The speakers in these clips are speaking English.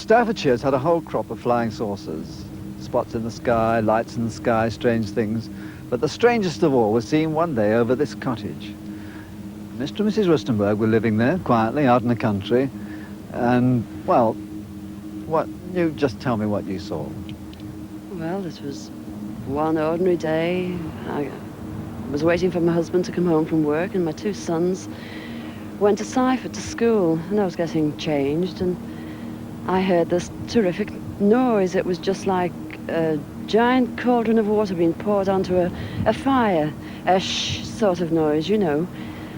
Staffordshire's had a whole crop of flying saucers. Spots in the sky, lights in the sky, strange things. But the strangest of all was seen one day over this cottage. Mr. and Mrs. Roestenberg were living there, quietly, out in the country. And, well, you just tell me what you saw. Well, it was one ordinary day. I was waiting for my husband to come home from work, and my two sons went to Seifert to school, and I was getting changed, and I heard this terrific noise. It was just like a giant cauldron of water being poured onto a fire, a shh sort of noise, you know.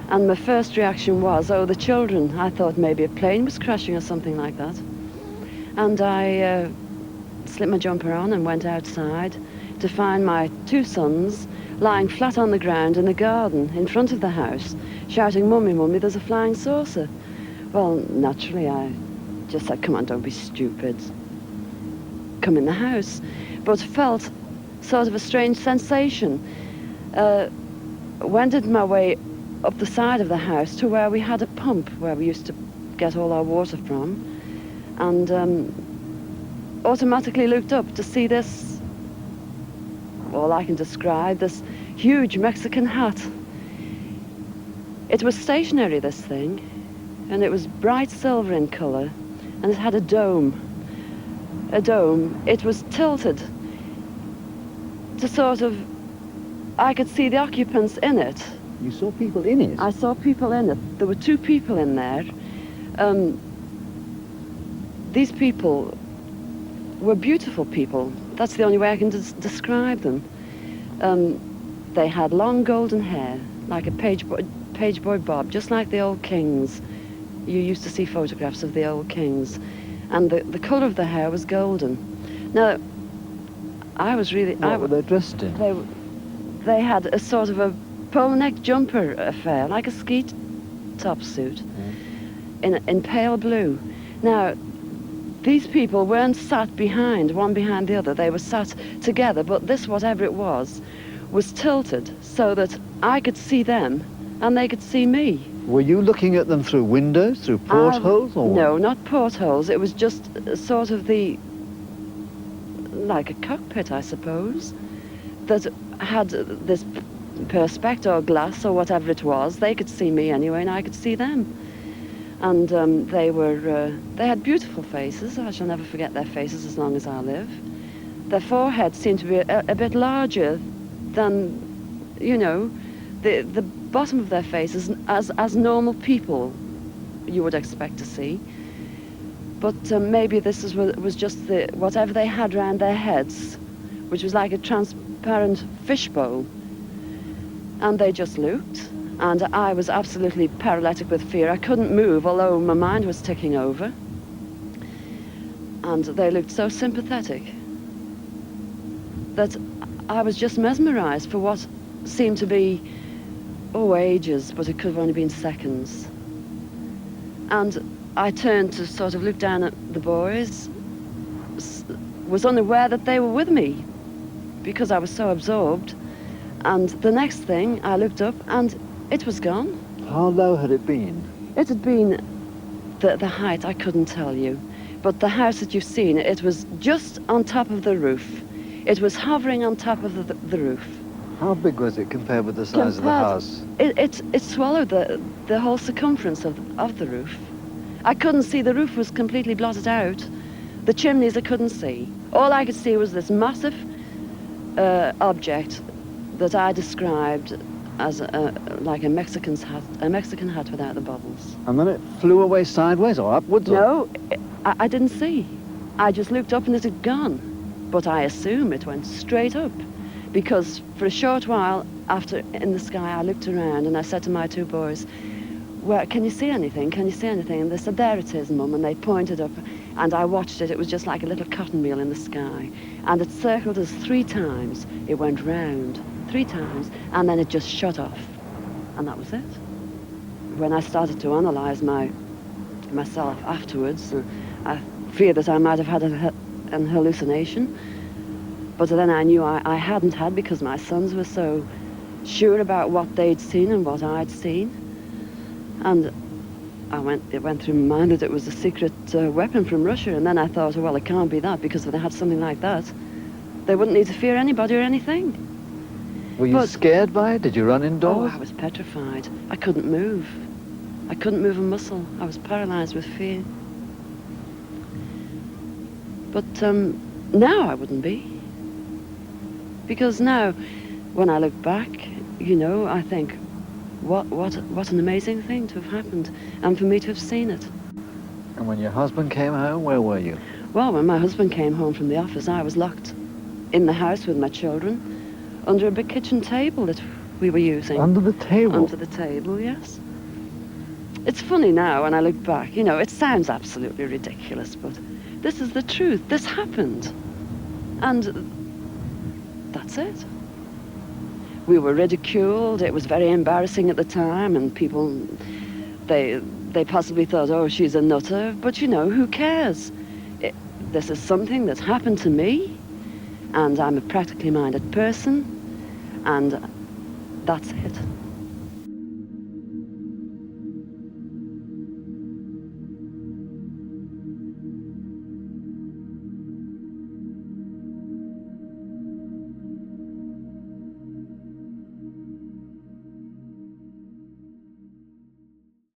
And my first reaction was, oh, the children. I thought maybe a plane was crashing or something like that. And I slipped my jumper on and went outside to find my two sons lying flat on the ground in the garden in front of the house, shouting, "Mummy, Mummy, there's a flying saucer." Well, naturally, I just said, "Come on, don't be stupid. Come in the house." But felt sort of a strange sensation. Wended my way up the side of the house to where we had a pump, where we used to get all our water from, and automatically looked up to see this, all I can describe, this huge Mexican hat. It was stationary, this thing, and it was bright silver in colour, and it had a dome. It was tilted to sort of, I could see the occupants in it. You saw people in it? I saw people in it. There were two people in there. These people were beautiful people. That's the only way I can describe them. They had long golden hair, like a page boy bob, just like the old kings. You used to see photographs of the old kings. And the colour of the hair was golden. Now, I was really... What were they dressed in? They had a sort of a polo neck jumper affair, like a ski top suit, in pale blue. Now, these people weren't sat behind, one behind the other. They were sat together, but this, whatever it was tilted so that I could see them and they could see me. Were you looking at them through windows, through portholes? Or no, not portholes. It was just sort of like a cockpit, I suppose, that had this perspex or glass or whatever it was. They could see me anyway, and I could see them. And they had beautiful faces. I shall never forget their faces as long as I live. Their foreheads seemed to be a bit larger than, you know, the bottom of their faces as normal people you would expect to see. But maybe this was just whatever they had round their heads, which was like a transparent fishbowl. And they just looked, and I was absolutely paralytic with fear. I couldn't move, although my mind was ticking over. And they looked so sympathetic that I was just mesmerized for what seemed to be, ages, but it could have only been seconds. And I turned to sort of look down at the boys, was unaware that they were with me because I was so absorbed. And the next thing, I looked up and it was gone. How low had it been? It had been the height, I couldn't tell you. But the house that you've seen, it was just on top of the roof. It was hovering on top of the roof. How big was it compared with the size of the house? It swallowed the whole circumference of the roof. I couldn't see, the roof was completely blotted out. The chimneys I couldn't see. All I could see was this massive object that I described as like a Mexican hat without the bubbles. And then it flew away sideways or upwards? No, I didn't see. I just looked up and it had gone. But I assume it went straight up, because for a short while after in the sky I looked around and I said to my two boys, "Well, can you see anything? Can you see anything?" And they said, "There it is, Mum," and they pointed up, and I watched it. It was just like a little cotton reel in the sky, and it circled us 3 times. It went round 3 times, and then it just shut off, and that was it. When I started to analyze myself afterwards, I feared that I might have had an hallucination, but then I knew I hadn't had, because my sons were so sure about what they'd seen and what I'd seen. And it went through my mind that it was a secret weapon from Russia, and then I thought, well, it can't be that, because if they had something like that, they wouldn't need to fear anybody or anything. Were you scared by it? Did you run Oh, indoors? I was petrified. I couldn't move. I couldn't move a muscle. I was paralyzed with fear. But now I wouldn't be. Because now, when I look back, you know, I think, what an amazing thing to have happened, and for me to have seen it. And when your husband came home, where were you? Well, when my husband came home from the office, I was locked in the house with my children, under a big kitchen table that we were using. Under the table? Under the table, yes. It's funny now when I look back, you know, it sounds absolutely ridiculous, but this is the truth. This happened. And that's it. We were ridiculed. It was very embarrassing at the time, and people, they possibly thought, oh, she's a nutter. But, you know, who cares? This is something that's happened to me, and I'm a practically minded person, and that's it.